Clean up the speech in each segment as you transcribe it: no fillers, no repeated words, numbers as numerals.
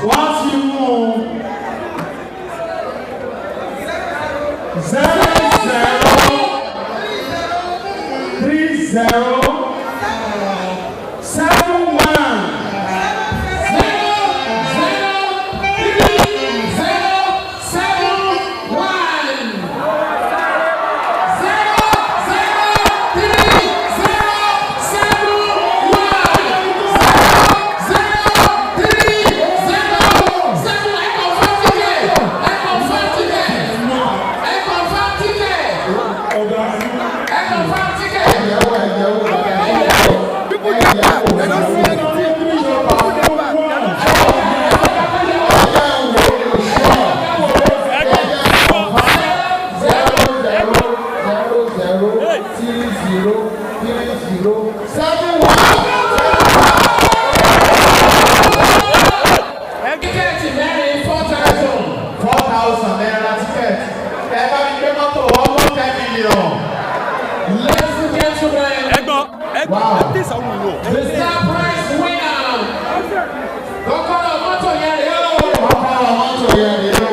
Once you move, 0 0 3 0 7 1. Wow. The star prize winner. Kokoro moto yẹn yo. Kokoro moto yẹn yo.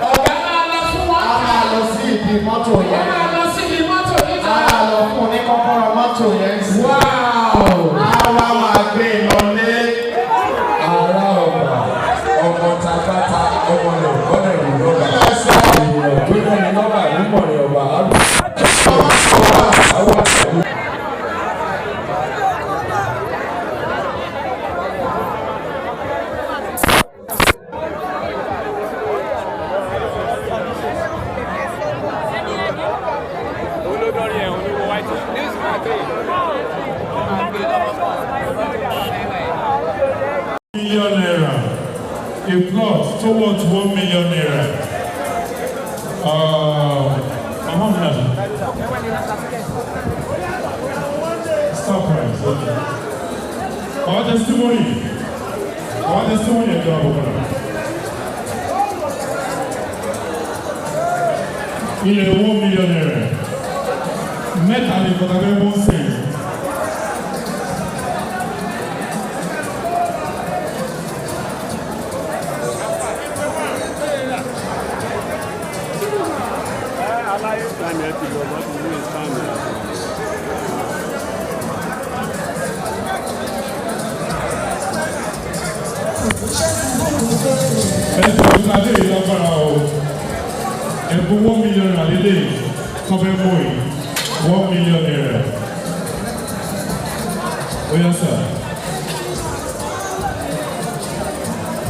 Ọ̀gá máa lọ fún wọn. A máa lọ sí ibi mọ́tò yẹn. A máa lọ sí ibi mọ́tò yẹn. A máa lọ fún ní kọ́kọ́rọ́ mọ́tò yẹn. Àwa máa gbé ìlọlé. Ara ọ̀gbà ọmọ tàbátà ọmọ rẹ̀ ọ̀rẹ́ rẹ̀ lọ́ba. Tó lẹ́nu lọ́ba nímọ̀ rẹ̀ ọba. Naira, a plot towards 1 million naira. Stop price, okay. Our testimony, il est 1 million naira. Mettre à l'époque avec bon sens. $1 million à l'idée, comme un boy, 1 million naira. Oui, ça.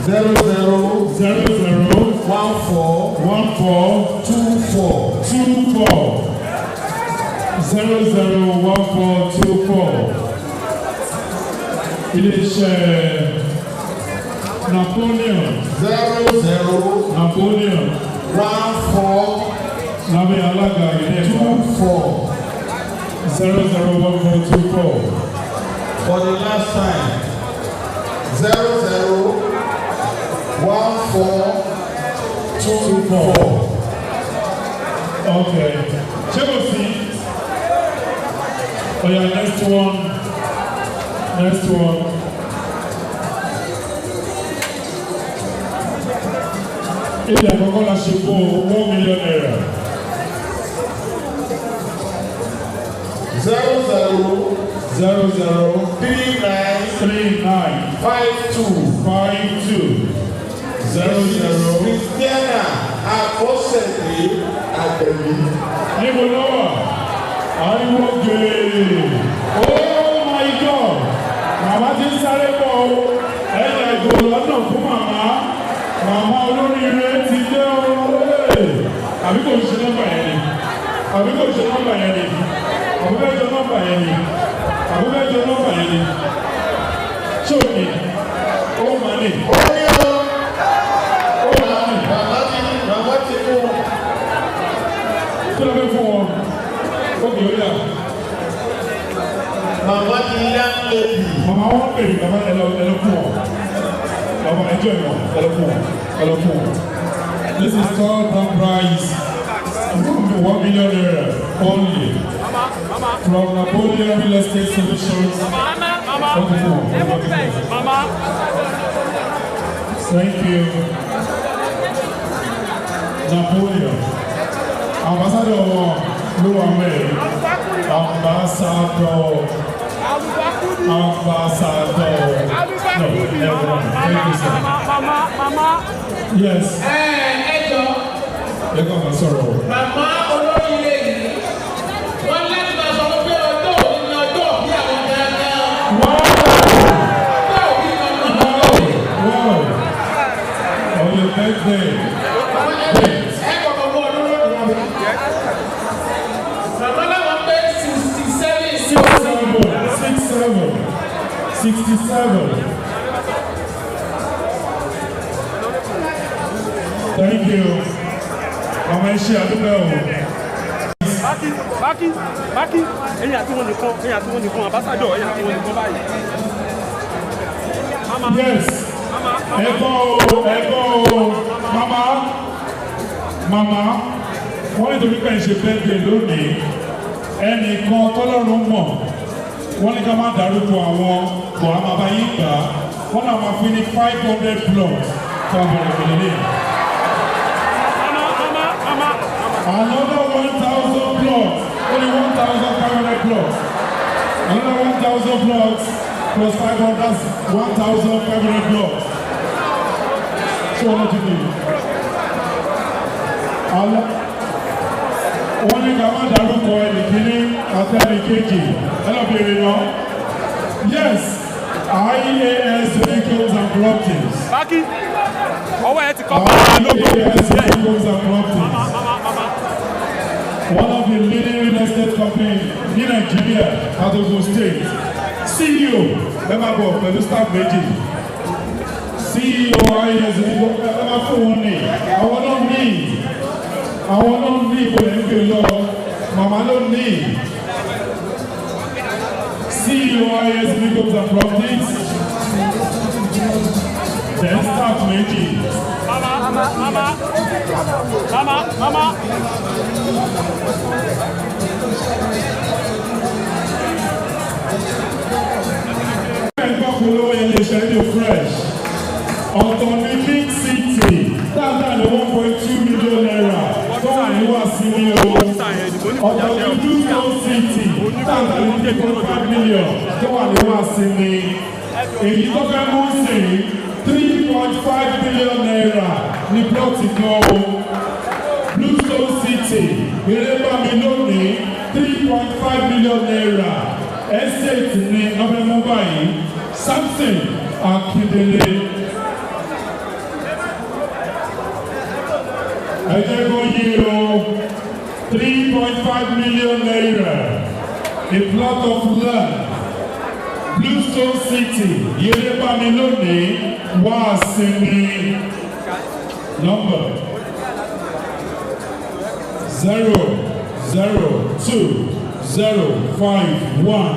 0 0 0 0 1 4 2 4 0 0 1 4 2 4. Il est cher. Napoleon 0 0 Napoleon 1 4 Nabe Alaga 2 4 0 0 1 4 2 4. For the last time 0 0 1 4 2 4. Okay. Check out see. Oh yeah, next one. Il y a encore la chevaux 1 million naira. 0 0 0 0 3 9 5 2 0 0 Christiana Akosede Ademi. Níbo ló wà? Ariwo gèè. Oh my God! Màmá ti ń sáré bọ̀ ọ́. Ẹ̀yà ìgò lọ́nà fún màmá. Màmá Olorire ti dé o. Àbí kò ṣe nọ́mbà yẹn ni? Àbí bẹ́ẹ̀ jọ nọ́mbà yẹn ni? Ṣé o ní? Ó máa ní. Màmá ti mú. Kí ló fẹ́ fún wọn? Ó kì í yà. Màmá ti yá lèbi. Màmá wọn pè mí, màmá ẹ lọ fún wọn. Màmá ẹjọ́ ìmọ̀ ẹ lọ fún wọn. This is called grand prize. 1 million naira only. From Napoleon Real Estate Solutions Mama. Thank you. Napoleon. Ambassador Luame. Ambassador. No, everyone. Thank you, sir. Mama. Yes. You're going to sorrow. Mama Olorire yìí, wọ́n láti máa sọ pé ọjọ́ òní ni ọjọ́ òbí àwọn gangan. Wow. Wow. On your birthday. Mama láwọn pé 67. 67. Thank you. Mama ẹ ṣé àdúgbò o. Bákí. Ẹ̀yin àti wọn nìkan, ambassador, ẹ̀yin àti wọn nìkan báyìí. Yes. Ẹ̀gbọ́n o. Mama. Wọ́n ní torí pé ń ṣe birthday lónìí. Ẹnìkan tọ́lọ́run mọ̀. Wọ́n ní ká má dárúkọ àwọn bọ̀ á máa bá yín gbà. Wọ́n náà máa fi ní 500 plus fún ọmọdé kìnìún. Another 1,000 blocks, only 1,500 blocks. Another 1,000 blocks plus 500, that's 1,500 blocks. So what do you do? Wọ́n ní ká má dárúkọ ẹnìkíní àti ẹnìkejì. Ẹlọ́bìnrin náà. Yes, Ayeye vehicles and properties. Bákí, ọwọ́ ẹ ti kọ́ bá. Ayeye vehicles and properties. One of the leading real estate companies in Nigeria, Odun State. CEO, member pẹ̀lú staff méjì. CEO Ayeye member fún wọn ní. Àwọn náà ní ìbòlẹ̀ ń gbé lọ. Màmá ló ní. CEO Ayeye vehicles and properties. Then staff méjì. Mama. Ẹgbẹ́ polówó Ilese ní fresh. Ọ̀tọ̀ ní Big City. Dáadáa ní 1.2 million naira. Tó wà ní Wàsímí o. Ọ̀tọ̀ ní Dusko City. Dáadáa ní 3.5 million. Tó wà ní Wàsímí. Èyí tó fẹ́ mú sí 3.5 million naira ní plọ́ọ̀tì kan o. Dusko City. Eré bá mi lónìí 3.5 million naira. Estate ní Nọ́fẹ̀mọ́ báyìí. Samson Akindele. Ẹ̀jẹ̀gbọ́n yìí o 3.5 million naira. A plot of land. Bluestone City. Yere bá mi lónìí. Wàsímí. Number 002-051.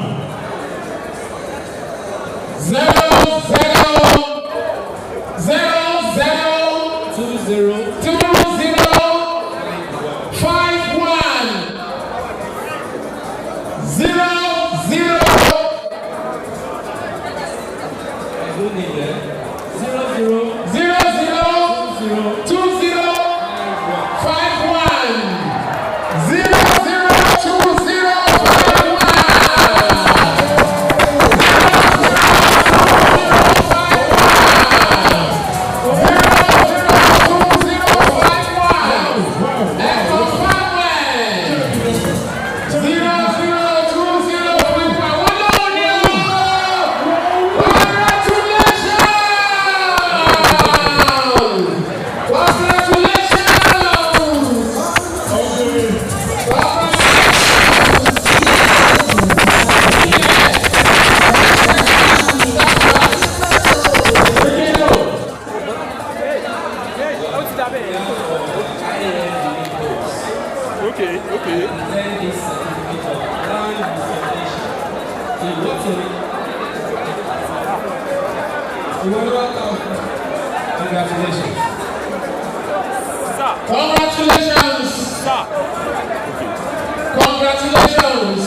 Congratulations.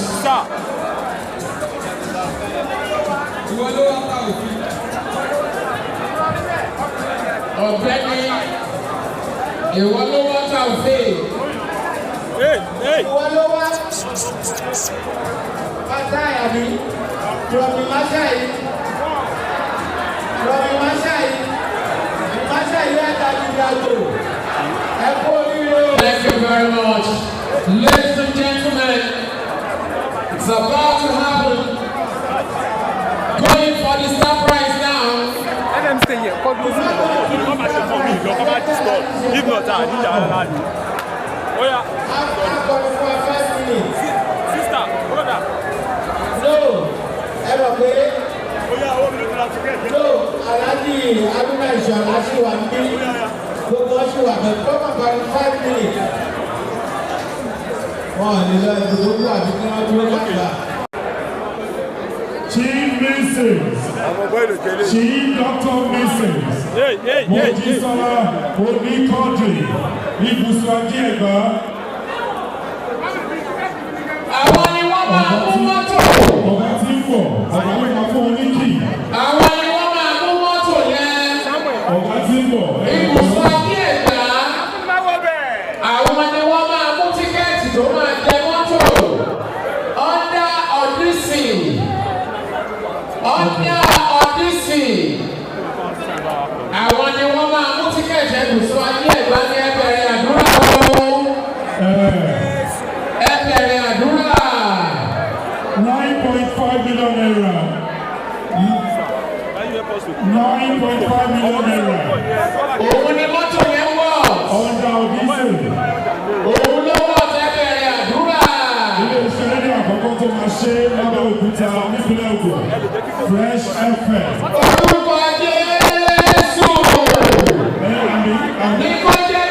Ọ̀gbẹ́ni ìwọ ló wá ta òfin. Ìwọ ló wá. Bàtà àyàmí. Rọ̀bì Máṣáì. Rọ̀bì Máṣáì. Máṣáì yóò ta ìdíyàgò. Ẹ kú oríire. Thank you very much. Ladies and gentlemen, it's about to happen. Going for the star prize now. Let them stay here. Come back for me. Come back to stop. If not, I need a oh yeah. After 5 minutes. Sister, brother. No. Ever play? Oh yeah, what we do together. No. Alhaji Haruna Ìṣọ̀lá ṣì wà níbí. Gbogbo ṣì wà bẹ̀ come about 5 minutes. Wọ́n ní lọ ìdòwò àbí kí wọ́n dúró lágbà. Chief Mrs. Chief Dr. Mrs. Mojisola Onikodri Ibùsùn Ajé Ẹ̀gbá. Àwọn ni wọ́n máa mú mọ́tò. Ọ̀gá tí ń bọ̀, ọ̀gá ló máa fún oníkì. Àwọn ni wọ́n máa mú mọ́tò yẹn. Ọ̀gá tí ń bọ̀. Ibùsùn Ajé Ẹ̀gbá. Àwọn ni wọ́n máa mú tíkẹ́ẹ̀tì tó máa jẹ mọ́tò. Under audition. Under audition. Àwọn ni wọ́n máa mú tíkẹ́ẹ̀tì Ibùsùn Ajé Ẹ̀gbá ní ẹbẹ̀rẹ̀ àdúrà o. Ẹbẹ̀rẹ̀ àdúrà. 9.5 million naira. 9.5 million naira. Òun ni mọ́tò yẹn wọ̀. Under audition. Òun ló wọ̀ tẹ́bẹ̀rẹ̀ àdúrà. Ilé-iṣẹ́ rédíò àkọ́kọ́ tó máa ṣe lábẹ́ òkúta nípínlẹ̀ Ògùn. Fresh FM. Orúkọ Jésù. Ní kọ́jẹ́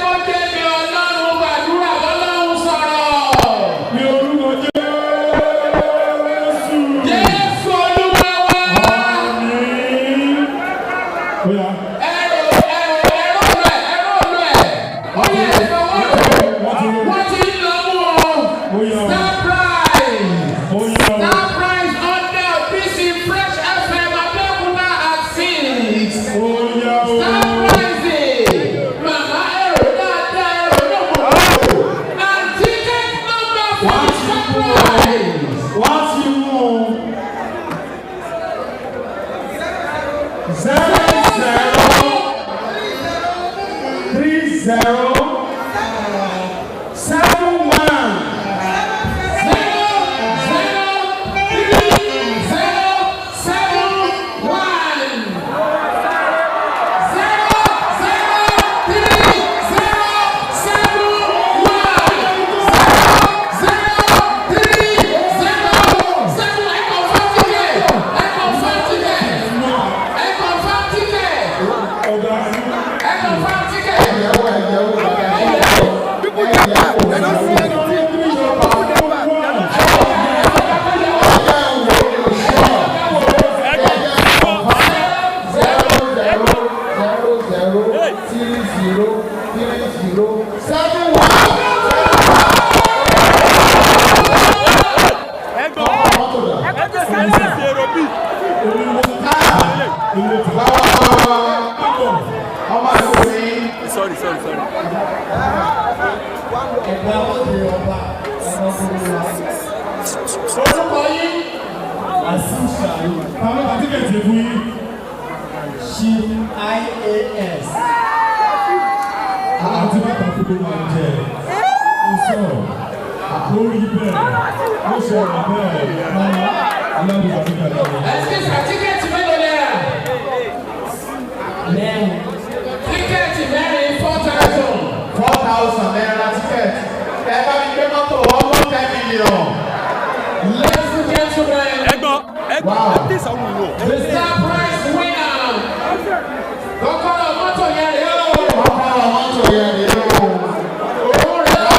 ni Ọlọ́run gbàdúrà Ọlọ́run sọ̀rọ̀. Ní orúkọ Jésù. Jésù Olúwa wa. Àmín. Bóyá. Ẹ̀rọ lẹ̀. Ó yẹ ìfọwọ́ wọ́n ti ń lọ mú ọ. Star prize. Star prize under BC Fresh FM Abẹ́òkúta at 6. Star prize. Màmá ẹ̀rọ dáadáa ẹ̀rọ náà mọ̀. And ticket number for the star prize. Wá sí mú 4,000 naira ticket. Ẹ bá mi gbé mọ́tò almost 10 million. Ladies and gentlemen. Wow. The star prize winner. Kọ́kọ́rọ́ mọ́tò yẹn rèé o. Kọ́kọ́rọ́ mọ́tò yẹn rèé o. Owó rẹ̀ lọ.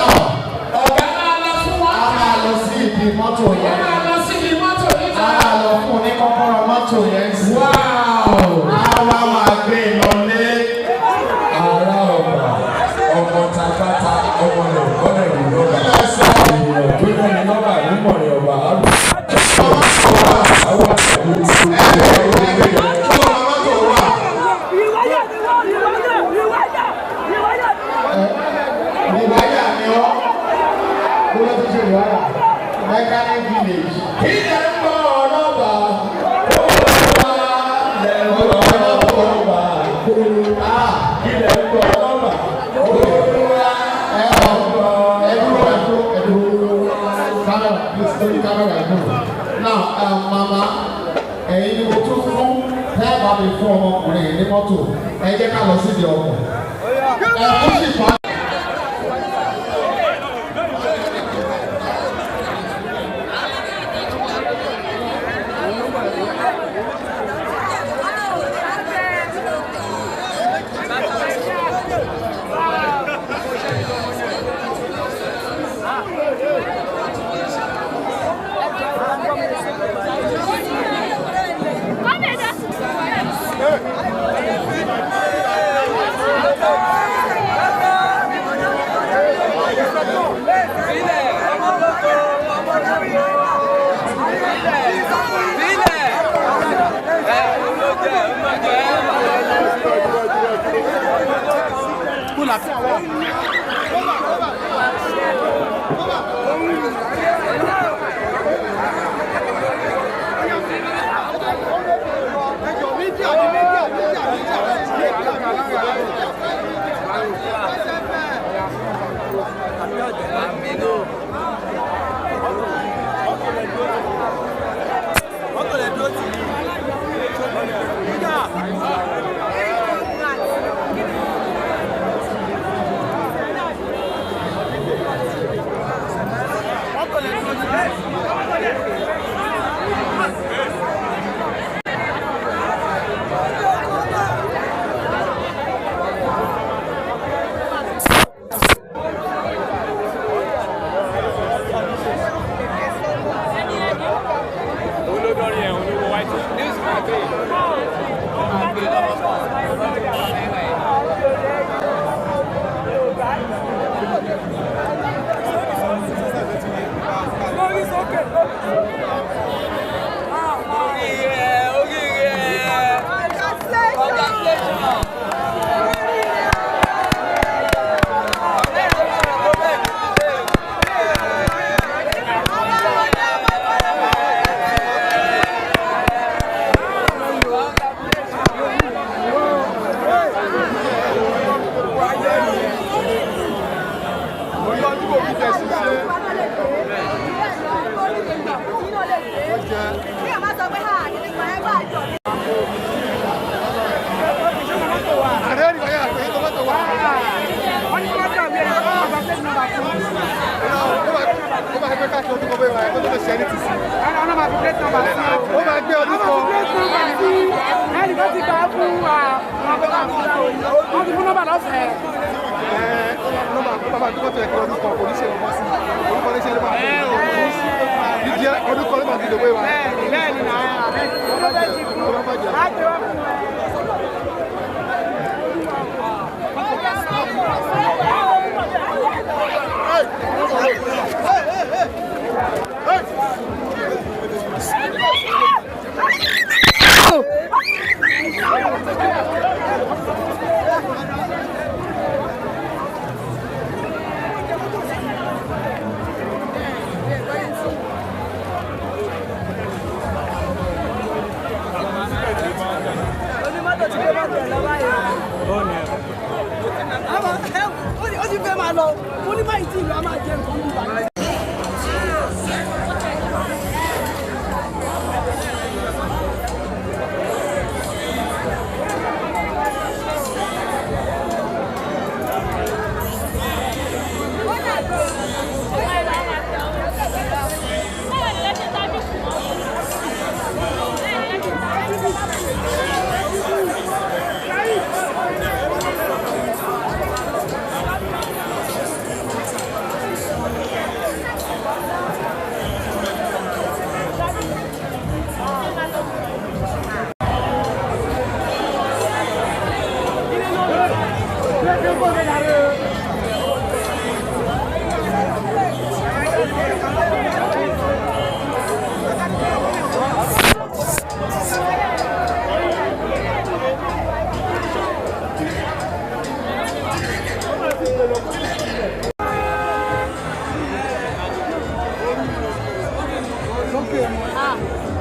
Ọ̀gá máa lọ fún wọn. A máa lọ sí ibi mọ́tò yẹn. Wọ́n máa lọ sí ibi mọ́tò níta. A máa lọ fún ní kọ́kọ́rọ́ mọ́tò yẹn. Wow. Àwa máa gbé lọlé. Ara ọ̀gbà. Ọmọ tàbátà ọmọ rẹ̀ ọ̀rẹ́ rẹ̀ lọ́ba. Ènìyàn tó lẹ́nu lọ́ba nímọ̀ rẹ̀ ọ̀gbà. Àwọn àgbẹ̀ màmá ẹ̀yin ni mo tún fún tẹ́ẹ̀bà mi fún ọmọkùnrin ní mọ́tò ẹ jẹ́ ká lọ síbi ọkọ̀ ẹ kó sì pa.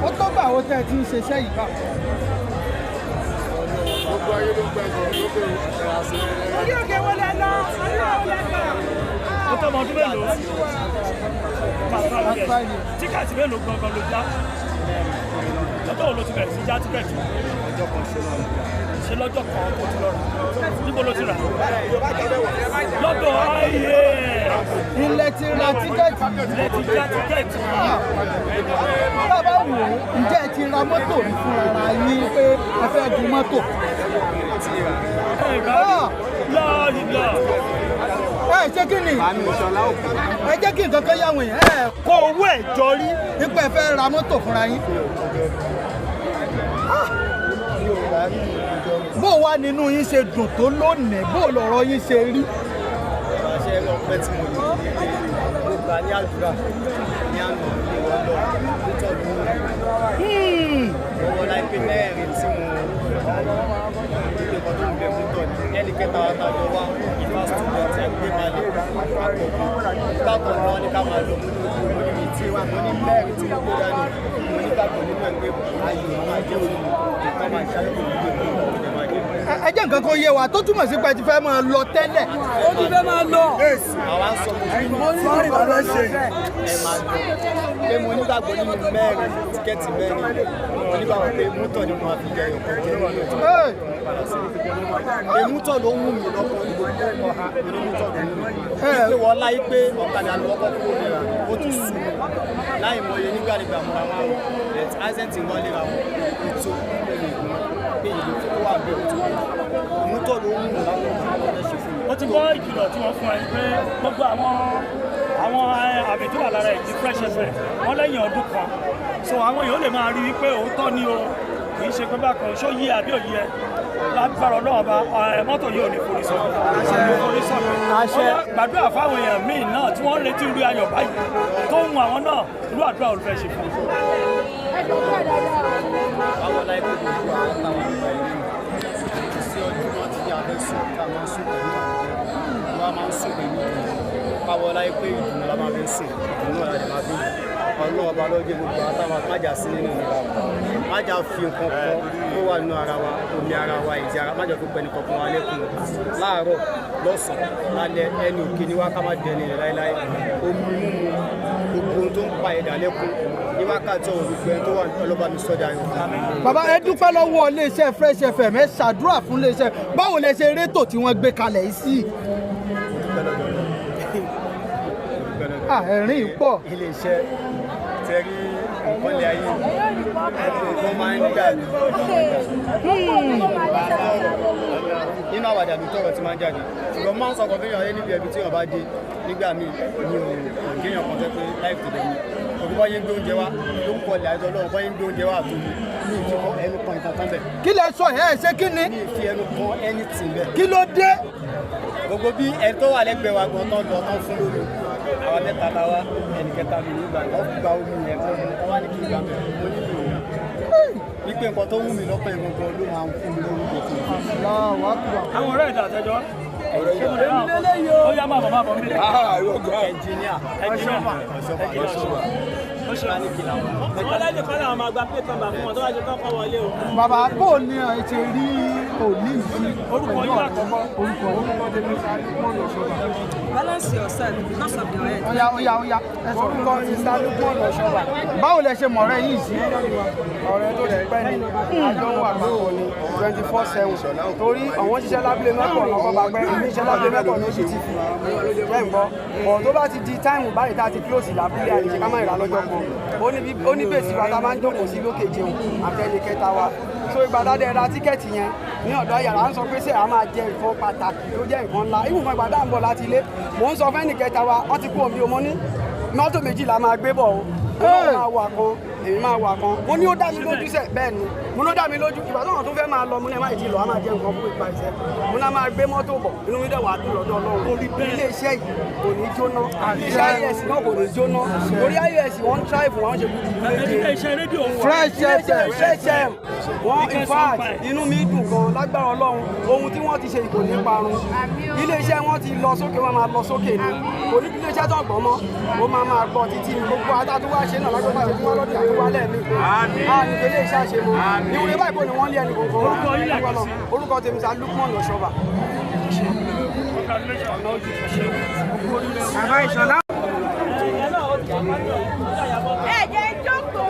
ó tó gbà wo tẹ́ ẹ ti ń ṣe iṣẹ́ yìí bá. gbogbo ayé ló gbàgbọ́ lókè ìrìnàṣẹ́. orí òkè wo lẹ lọ orí òkè lẹ lọ. ó tọ́ ọmọ ọdún mélòó? tíkàtì mélòó gangan ló já? ọjọ́ wo ló ti bẹ̀rẹ̀ sí já tíkẹ́ẹ̀tì? Ọjọ́ kan ṣe lọ́jọ́ kan tó ti lọ rà. Níbo ló ti rà? Lọ́dọ̀ Ayeye. Ilẹ̀ ti ra tíkẹ́ẹ̀tì. Ilẹ̀ ti já tíkẹ́ẹ̀tì. Bàbá wò ó, ǹjẹ́ ẹ ti ra mọ́tò rí fúnra yín pé ẹ fẹ́ gun mọ́tò? Ẹ ṣé kí ni? Ẹ jẹ́ kí nǹkan kan yá àwọn èèyàn. Ẹ kó owó ẹ̀ jọ rí nípa ẹ fẹ́ ra mọ́tò fúnra yín. Bó wá nínú yín ṣe dùn tó lónìí, bó lọ̀rọ̀ yín ṣe rí? Ṣé ọpẹ́ tí mo lè gbà ní àdúrà ní àná ìwọ lọ nítorí owó láìpẹ́ mẹ́rin tí mo ìdílé kan tó ń bẹ mú tọ̀ ní ẹnì kẹta wa ta jọ wá ìfásitì àti ẹgbẹ́ máa lè àkọ́kọ́ bákan náà ní ká máa lọ mú ní tí mo ní mẹ́rin tí mo gbé dání mo ní gbàgbọ́ nínú ẹgbẹ́ ayò máa jẹ́ òun nǹkan máa ṣàyẹ̀wò ìgbé Ẹ jẹ́ nǹkan kan yé wa tó túmọ̀ sí pé ẹ ti fẹ́ máa lọ tẹ́lẹ̀. Ó ti fẹ́ máa lọ. Àwa ń sọ mo ní ìbára ṣe ẹ máa lọ pé mo nígbàgbọ́ nínú mẹ́rin tíkẹ́ẹ̀tì mẹ́rin mo nígbàgbọ́ pé mútọ̀ ni mo máa fi jẹ ọkọ̀ jẹ́ pé mútọ̀ ló ń wù mí lọ́kọ̀ ní gbogbo ọ̀há ní mútọ̀ ló ń wù mí. Pé wọ́n láyé pé ọ̀kadà ló wọ́pọ̀ kúrò nira ó tún sùn láì mọye nígbàdìgbà mọ́ra máa wọ̀ ẹ̀ áìsẹ̀ntì wọn lè ra wọn ètò pé ìlú tó wà bẹ́ẹ̀ tó mútọ̀ ló ń wù láwọn ọ̀dọ́ ṣe fún mi. Ó ti gbọ́ ìkìlọ̀ tí wọ́n fún ẹ pé gbogbo àwọn àmì tó wà lára ẹ̀ ti fresh ẹsẹ̀ wọ́n lẹ́yìn ọdún kan so àwọn èèyàn lè máa rí wípé òótọ́ ni o kì í ṣe pé bákan ṣó yí àbí òyí ẹ lágbára Ọlọ́run bá mọ́tò yìí ò ní forí sọ̀rọ̀ gbàdúrà fáwọn èèyàn míì náà tí wọ́n ń retí irú ayọ̀ báyìí tó ń mú àwọn náà irú àdúrà olùfẹ́ ṣe fún un. Àwọn láìpẹ́ gbogbo àwọn táwọn àgbà yìí sí ọdún náà tí a fẹ́ sùn ká máa sùn pẹ̀lú àwọn wa máa ń sùn pẹ̀lú káwọ́ láìpẹ́ ìdùnnú la máa fi sùn ìdùnnú náà la máa fi ọlọ́run ọba lọ́jọ́ gbogbo àtàwọn májà sí nínú ìlera wa májà fi nǹkan kan tó wà nínú ara wa omi ara wa ìdí ara májà tó gbẹni kankan wa lẹ́kùn láàárọ̀ lọ́sàn-án lálẹ́ ẹni òkè ni wá ká má dẹni rẹ̀ láéláé omi mímu gbogbo ohun tó ń pa ẹ̀dá lẹ́kùn ní wákàtí ọ̀hún gbogbo ẹni tó wà ọlọ́ba mi sọ́jà yọ̀. Bàbá ẹ dúpẹ́ lọ́wọ́ iléeṣẹ́ Fresh FM ẹ ṣàdúrà fún iléeṣẹ́ báwo lẹ ṣe rétò tí wọ́n gbé kalẹ̀ yìí sí. Ẹ̀rín pọ̀. Iléeṣẹ́ tẹ́rí nǹkan lé ayé tó máa ń dàbí nínú àwàdà ló tọrọ tí máa ń jáde ṣùgbọ́n máa ń sọ kọfíyàn ayé níbi ẹbí tí wọ́n bá dé nígbà míì ní òǹkéyàn kan tẹ́ pé láìpẹ́ lẹ́yìn òkú bọ́ yé gbé oúnjẹ wá ló ń kọlẹ̀ àìsàn ọlọ́run bọ́ yé gbé oúnjẹ wá àtòmí ní ìfi ẹnu kan nǹkan kan bẹ̀. Kí lẹ sọ ẹ ṣé kí ni? ní ìfi ẹnu kan anything bẹ̀. Kí ló dé? Gbogbo bí ẹni tó wà lẹ́gbẹ̀ẹ́ wa gan tán lọ tán fún lómi àwa mẹ́ta la wá ẹnì kẹta mi nígbà wọ́n gba omi yẹn fún mi wọ́n wá ní kí n gbà mẹ́ mo nílò wípé nǹkan tó wù mí lọ́pọ̀ ìgbọ̀ngàn ló máa ń fún mi lórúkọ fún mi. Àwọn ọ̀rẹ́ ìdá àtẹjọ́ ó yá máa bọ̀ mílẹ̀. Ẹnjìníà Bàbá bò ní ẹ ti rí òní yìí. Orúkọ yìí àkọ́kọ́. Orúkọ tèmi sáré mọ́nà ṣọ́ba. Balance yourself because of your head. Oya ẹ sọ orúkọ ti sáré mọ́nà ṣọ́ba. Báwo lẹ ṣe mọ̀rẹ́ yìí sí? Ọ̀rẹ́ tó ti pẹ́ ni àjọ wà papọ̀ ni 24/7 torí àwọn ṣiṣẹ́ lábílé mẹ́kọ̀ọ́ lọ́kọ́ bá pẹ́ ní iṣẹ́ lábílé mẹ́kọ̀ọ́ ní oṣù tí fi jẹ́ ìgbọ́ ọ̀ tó bá ti di táìmù báyìí tá a ti close lábílé àyíṣe ká má ìrà lọ́jọ́ kan ó ní bèsì wa tá a máa ń jókòó sí lókè jẹun àtẹnì kẹta wa so ìgbà dáadé ra tíkẹ́ẹ̀tì yẹn ní ọ̀dọ̀ yàrá ń sọ pé ṣé a máa jẹ nǹkan pàtàkì tó jẹ́ nǹkan ńlá ìwọ̀n ìgbà dáa ń bọ̀ láti ilé mò ń sọ fẹ́nì kẹta wa wọ́n ti kú omi o mo ní mọ́tò méjì la máa gbé bọ̀ o èmi máa wà kan èmi máa wà kan mo ní ó dá mi lójú sẹ bẹ́ẹ̀ ni mo ló dá mi lójú ìgbà tó wọn tún fẹ́ máa lọ mo ní ẹ má ìdí lọ a máa jẹ nǹkan fún ìpa ìṣẹ́ mo náà máa gbé mọ́tò bọ̀ inú mi dẹ̀ wà á dùn lọ́dọ̀ Ọlọ́run ilé iṣẹ́ yìí kò ní jóná iṣẹ́ IAS náà kò ní jóná torí IAS wọ́n ń tribe wọ́n ṣe kúrú Fresh FM wọ́n in fact inú mi dùn gan lágbára Ọlọ́run ohun tí wọ́n ti ṣe kò ní parun ilé iṣẹ́ wọn ti lọ sókè wọn máa lọ sókè ni kò ní ilé iṣẹ́ tó gbọ́n mọ́ ó máa gbọ́ títí ní gbogbo ata tó wá ṣe náà lágbára ṣe fún wọn lọ́dún àti wálẹ̀ mi ní ilé iṣẹ́ àṣemọ́ ní wọlé báyìí bò ní wọ́n lé ẹnì kankan orúkọ tèmi sá Lukman Lọ́ṣọ́bà. Bàbá Ìṣọ̀lá. Ẹ jẹ́ jókòó.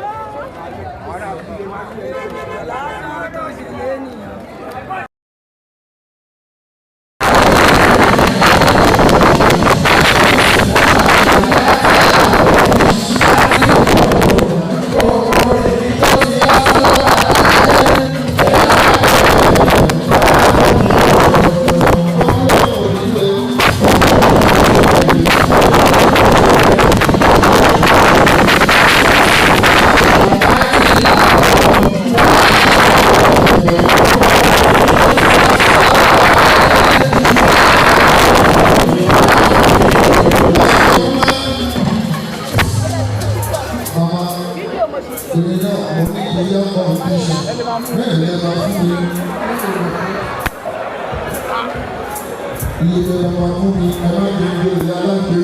Ilese la máa fún mi, ẹ má jẹ́ ìgbé ìyá alágbé.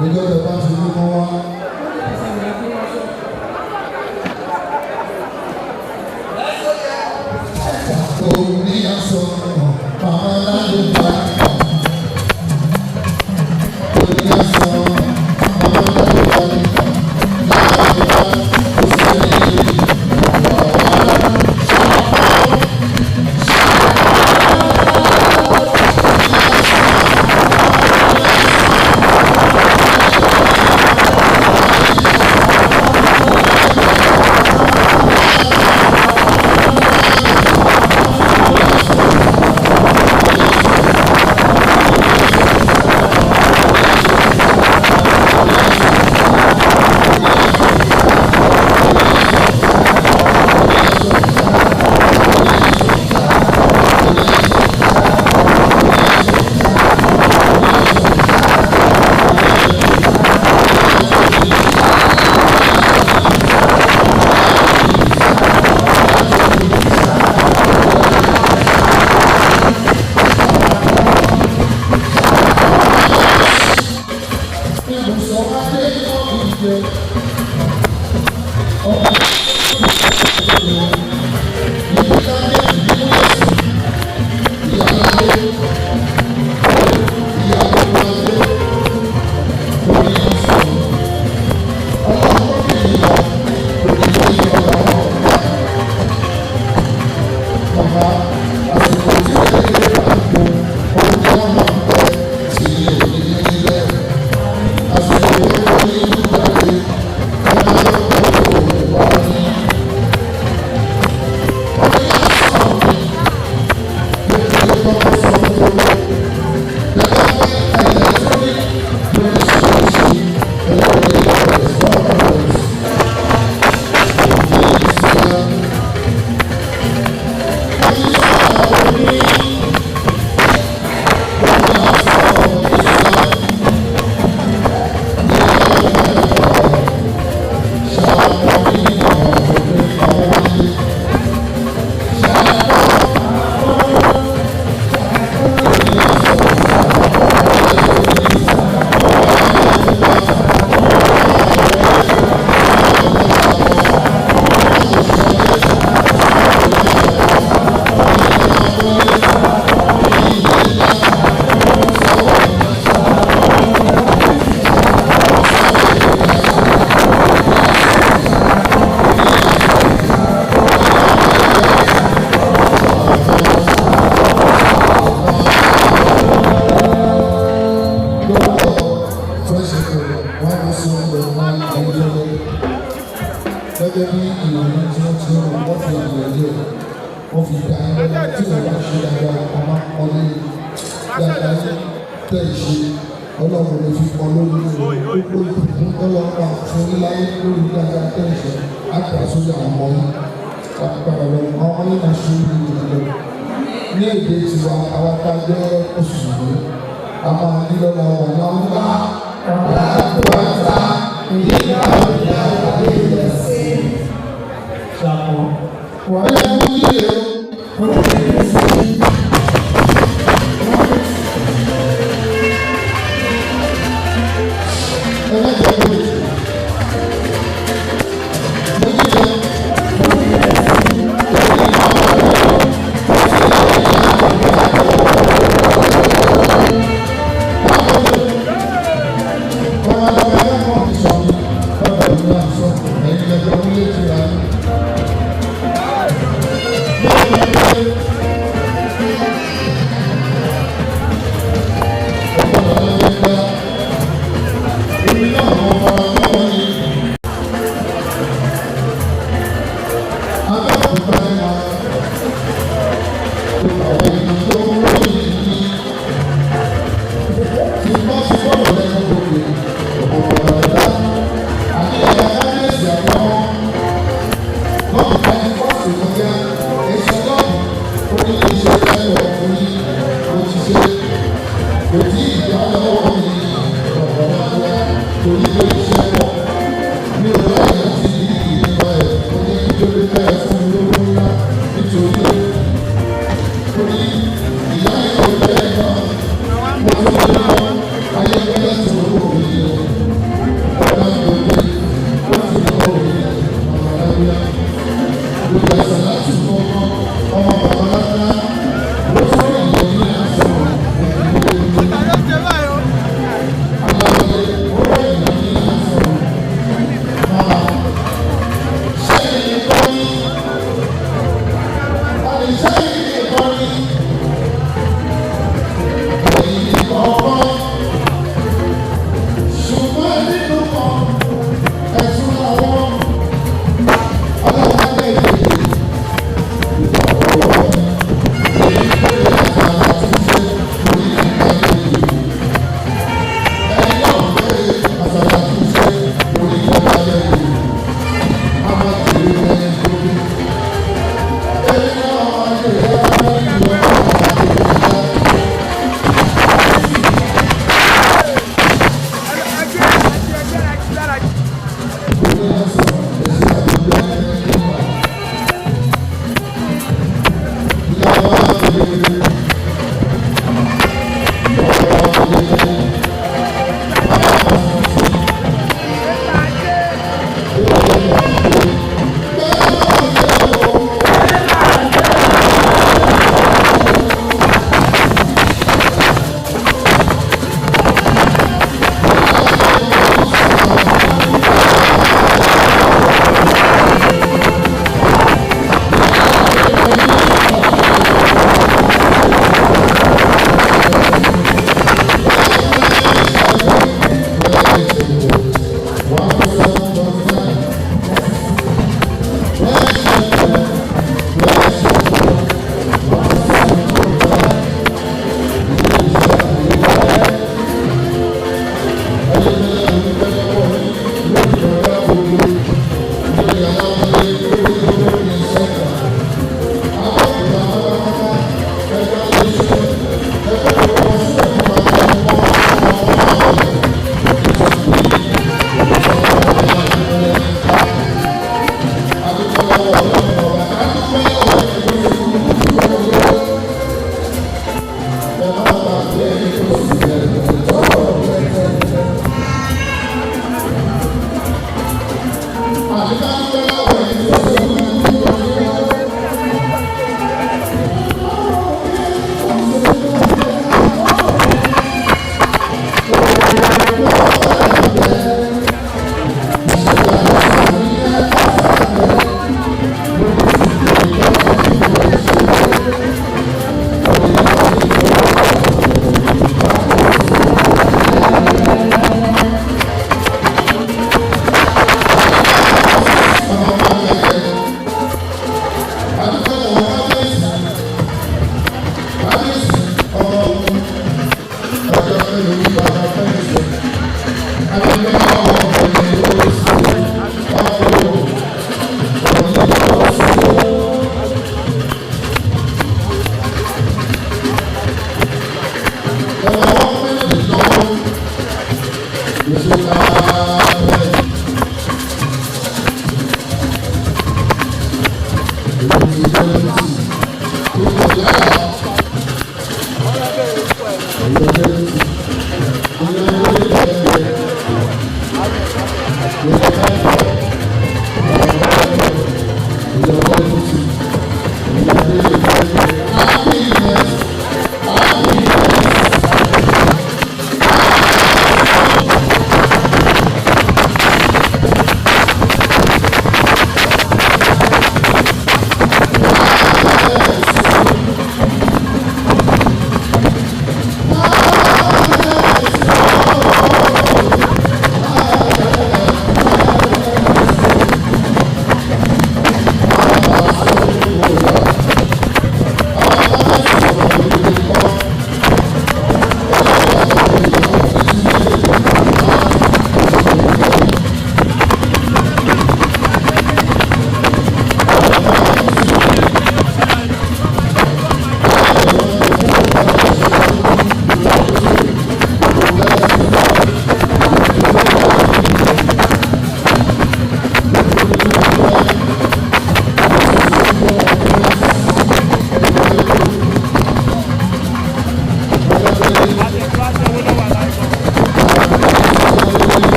Níjọ́ tẹ bá ti ní kọ́ wá. Òun ní aṣọ màmá láti bá. Òun ní aṣọ màmá láti bá mi. Láti bá kò sẹ́ni ìlú. Gẹ́gẹ́ bí ìlànà tí wọ́n ti rán wọ́n fi àgbẹ̀yẹ wọ́n fi dá ẹgbẹ́ tí wọ́n bá ṣe dáadáa ọmọ ọlẹ́ dáadáa tẹ̀ ṣe ọlọ́run lè fi pọ̀ lórí gbogbo ìbùkún ọlọ́pàá fún níláyé lórí dáadáa tẹ̀ ṣe àgbà sórí àwọn ọmọ yìí àgbàrá lọ àwọn ọmọ yìí máa ṣe orí ìdílé ní èdè tiwa àwọn tá a jẹ́ oṣù yìí a máa ní lọ́la wà náà ń bá àgbàtà ìyá ìyá Ilese. Ṣàpọ̀ wàá yẹ kó yẹ o. Thank you.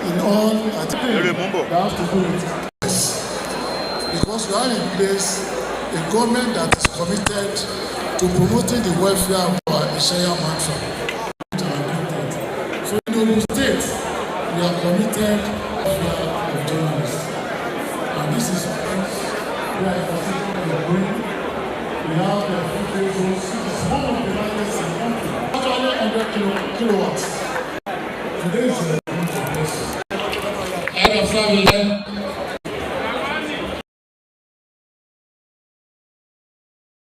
In all, I think you have to do it. Because you are in place a government that is committed to promoting the welfare of our Ishaya mantra. So in Odun State, we are committed to the welfare of journalists. And this is where I consider the going. We have the footage zones. It's one of the largest in the country. Actually 100 kilowatts. Today is a Head of Family,